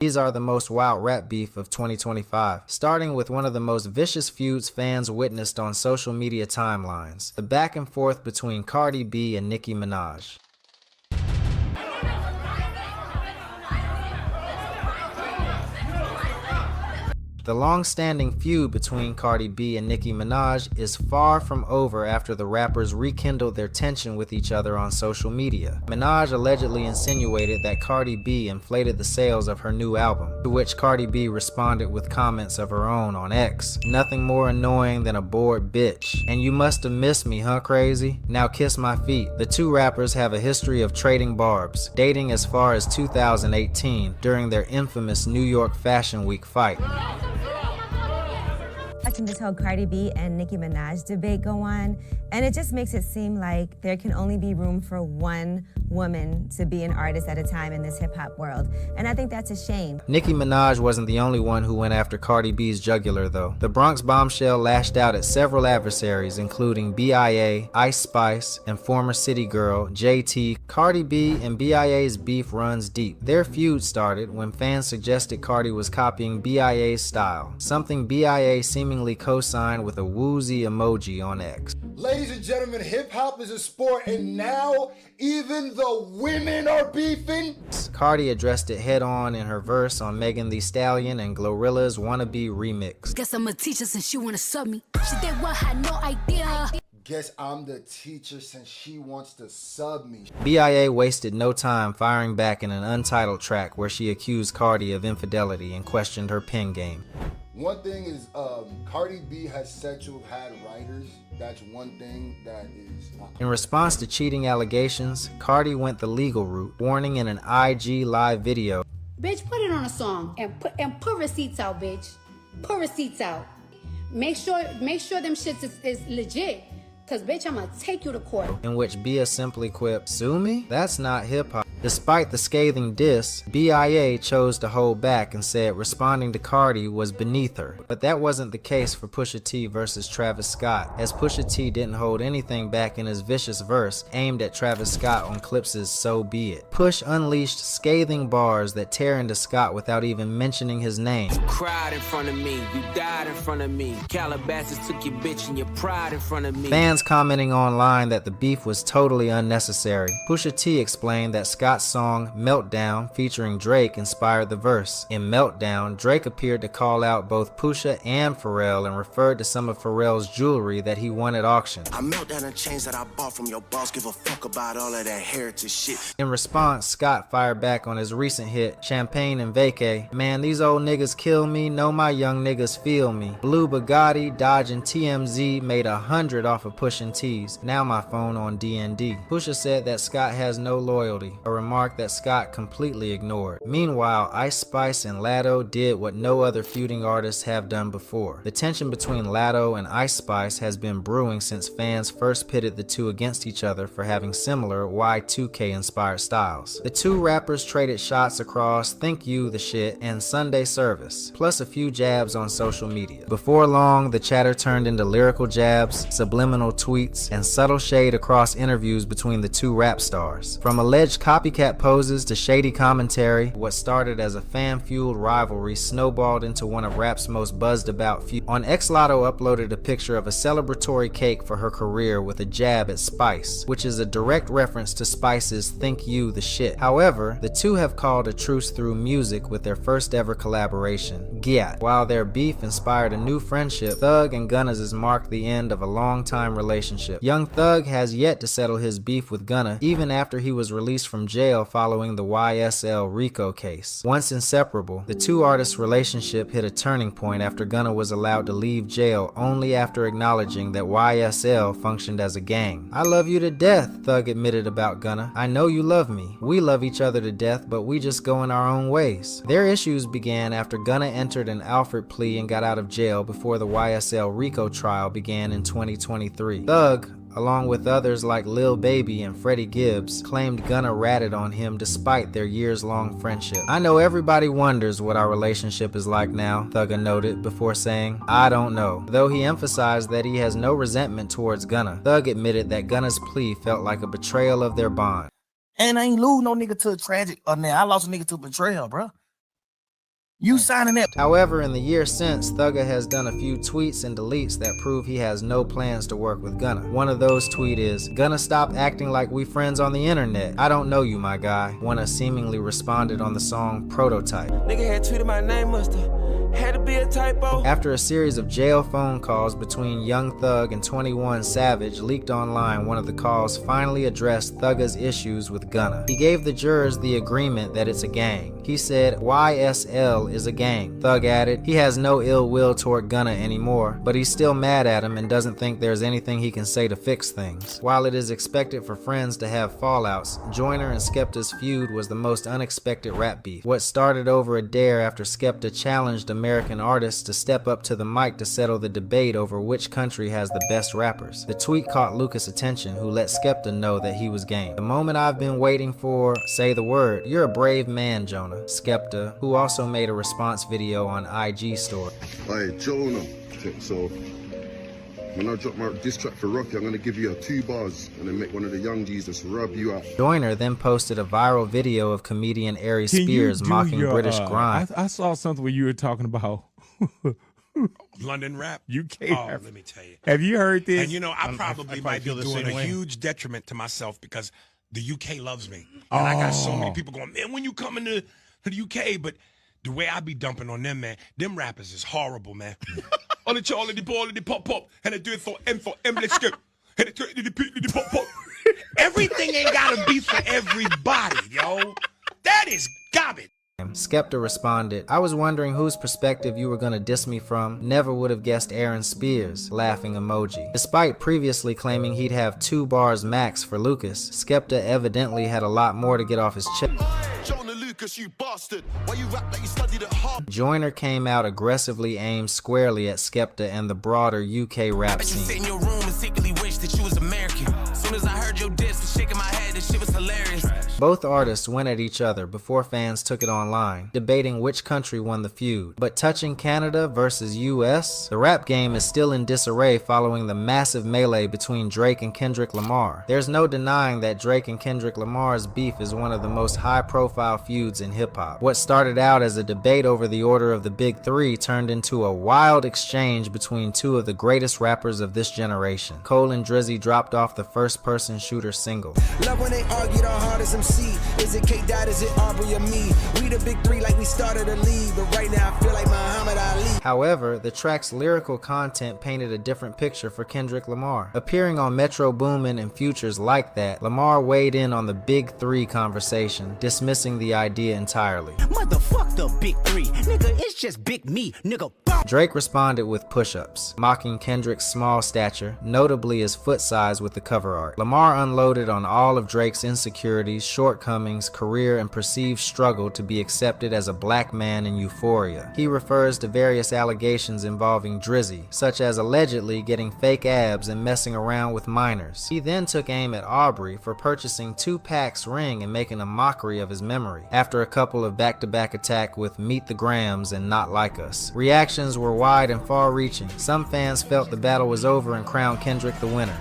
These are the most wild rap beef of 2025, starting with one of the most vicious feuds fans witnessed on social media timelines, the back and forth between Cardi B and Nicki Minaj. The long-standing feud between Cardi B and Nicki Minaj is far from over after the rappers rekindled their tension with each other on social media. Minaj allegedly insinuated that Cardi B inflated the sales of her new album, to which Cardi B responded with comments of her own on X. "Nothing more annoying than a bored bitch. And you must have missed me, huh, crazy? Now kiss my feet." The two rappers have a history of trading barbs, dating as far as 2018 during their infamous New York Fashion Week fight. Watching this whole Cardi B and Nicki Minaj debate go on, and it just makes it seem like there can only be room for one woman to be an artist at a time in this hip-hop world, and I think that's a shame. Nicki Minaj wasn't the only one who went after Cardi B's jugular, though. The Bronx bombshell lashed out at several adversaries, including BIA, Ice Spice, and former city girl JT. Cardi B and BIA's beef runs deep. Their feud started when fans suggested Cardi was copying BIA's style, something BIA seemingly co-signed with a woozy emoji on X. Ladies and gentlemen, hip-hop is a sport, and now even the women are beefing. Cardi addressed it head-on in her verse on Megan Thee Stallion and Glorilla's Wannabe remix. Guess I'm a teacher since she wanna sub me. She did what, had no idea. Guess I'm the teacher since she wants to sub me. BIA wasted no time firing back in an untitled track where she accused Cardi of infidelity and questioned her pen game. One thing is, Cardi B has said to have had writers. That's one thing that is... In response to cheating allegations, Cardi went the legal route, warning in an IG live video. Bitch, put it on a song and put receipts out, bitch. Put receipts out. Make sure them shits is legit. Cause bitch, I'ma take you to court. In which Bia simply quipped, "Sue me? That's not hip-hop." Despite the scathing diss, BIA chose to hold back and said responding to Cardi was beneath her. But that wasn't the case for Pusha T versus Travis Scott, as Pusha T didn't hold anything back in his vicious verse aimed at Travis Scott on Clips's So Be It. Push unleashed scathing bars that tear into Scott without even mentioning his name. You cried in front of me, you died in front of me. Calabasas took your bitch and your pride in front of me. Fans commenting online that the beef was totally unnecessary. Pusha T explained that Scott's song Meltdown featuring Drake inspired the verse. In Meltdown, Drake appeared to call out both Pusha and Pharrell and referred to some of Pharrell's jewelry that he won at auction. I melt down the chains that I bought from your boss, give a fuck about all of that heritage shit. In response, Scott fired back on his recent hit, Champagne and Vacay. "Man, these old niggas kill me, know my young niggas feel me. Blue Bugatti, dodging TMZ, made 100 off of pushing T's. Now my phone on DND. Pusha said that Scott has no loyalty, a remark that Scott completely ignored. Meanwhile, Ice Spice and Latto did what no other feuding artists have done before. The tension between Latto and Ice Spice has been brewing since fans first pitted the two against each other for having similar Y2K inspired styles. The two rappers traded shots across Think You the Shit and Sunday Service, plus a few jabs on social media. Before long, the chatter turned into lyrical jabs, subliminal tweets, and subtle shade across interviews between the two rap stars. From alleged copycat poses to shady commentary, what started as a fan-fueled rivalry snowballed into one of rap's most buzzed-about feuds. On X, Latto uploaded a picture of a celebratory cake for her career with a jab at Spice, which is a direct reference to Spice's Think You the Shit. However, the two have called a truce through music with their first ever collaboration, Giat. While their beef inspired a new friendship, Thug and Gunna's has marked the end of a long-time relationship. Young Thug has yet to settle his beef with Gunna, even after he was released from jail following the YSL RICO case. Once inseparable, the two artists' relationship hit a turning point after Gunna was allowed to leave jail only after acknowledging that YSL functioned as a gang. "I love you to death," Thug admitted about Gunna. "I know you love me. We love each other to death, but we just go in our own ways." Their issues began after Gunna entered an Alford plea and got out of jail before the YSL RICO trial began in 2023. Thug, along with others like Lil Baby and Freddie Gibbs, claimed Gunna ratted on him despite their years-long friendship. "I know everybody wonders what our relationship is like now," Thugger noted before saying, "I don't know." Though he emphasized that he has no resentment towards Gunna, Thug admitted that Gunna's plea felt like a betrayal of their bond. And I ain't lose no nigga to a tragic, or now I lost a nigga to betrayal, bro. You signing that? However, in the year since, Thugger has done a few tweets and deletes that prove he has no plans to work with Gunna. One of those tweets is, "Gunna, stop acting like we friends on the internet. I don't know you, my guy." One seemingly responded on the song Prototype. Nigga had tweeted my name, musta had to be a typo. After a series of jail phone calls between Young Thug and 21 Savage leaked online, one of the calls finally addressed Thugger's issues with Gunna. He gave the jurors the agreement that it's a gang. He said YSL is a gang. Thug added he has no ill will toward Gunna anymore, but he's still mad at him and doesn't think there's anything he can say to fix things. While it is expected for friends to have fallouts, Joyner and Skepta's feud was the most unexpected rap beef. What started over a dare after Skepta challenged American artists to step up to the mic to settle the debate over which country has the best rappers. The tweet caught Lucas' attention, who let Skepta know that he was game. "The moment I've been waiting for, say the word. You're a brave man, Jonah." Skepta, who also made a response video on IG story. Hey, Jonah. So, when I drop my diss track for Rocky, I'm gonna give you 2 bars and then make one of the young Jesus rub you out. Joyner then posted a viral video of comedian Ari Spears mocking British grime. I saw something where you were talking about London rap. UK Oh, rap. let me tell you. Have you heard this? And you know, I probably might be feel the doing same a way. huge detriment to myself because the UK loves me. And I got so many people going, man, when you coming to the UK? But the way I be dumping on them, man, them rappers is horrible, man. On the Charlie, the ball, the pop, pop, and I do it for M, let's go. And it the pop, pop. Everything ain't gotta be for everybody, yo. That is garbage. Skepta responded, "I was wondering whose perspective you were gonna diss me from. Never would have guessed Aaron Spears," laughing emoji. Despite previously claiming he'd have 2 bars max for Lucas, Skepta evidently had a lot more to get off his chest. Jonah Lucas, you bastard. Why you rap like you studied at Harvard? Joyner came out aggressively aimed squarely at Skepta and the broader UK rap I just sit scene. in your room and secretly wish that you was American. Soon as I heard your diss, was shaking my head, this shit was hilarious. Both artists went at each other before fans took it online, debating which country won the feud. But touching Canada versus US, the rap game is still in disarray following the massive melee between Drake and Kendrick Lamar. There's no denying that Drake and Kendrick Lamar's beef is one of the most high-profile feuds in hip-hop. What started out as a debate over the order of the Big Three turned into a wild exchange between 2 of the greatest rappers of this generation. Cole and Drizzy dropped off the first-person shooter single. Love when they argue the hardest MC. Is it K-Dot, is it Aubrey or me? We the Big Three like we started a league, but right now I feel like Muhammad Ali. However, the track's lyrical content painted a different picture for Kendrick Lamar. Appearing on Metro Boomin and Futures Like That, Lamar weighed in on the Big Three conversation, dismissing the idea entirely. Motherfuck the Big Three. Nigga, it's just Big Me, nigga. Drake responded with push-ups, mocking Kendrick's small stature, notably his foot size with the cover art. Lamar unloaded on all of Drake's insecurities, shortcomings, career, and perceived struggle to be accepted as a black man in Euphoria. He refers to various allegations involving Drizzy, such as allegedly getting fake abs and messing around with minors. He then took aim at Aubrey for purchasing 2Pac's ring and making a mockery of his memory, after a couple of back-to-back attacks with Meet the Grams and Not Like Us. Reactions were wide and far-reaching. Some fans felt the battle was over and crowned Kendrick the winner.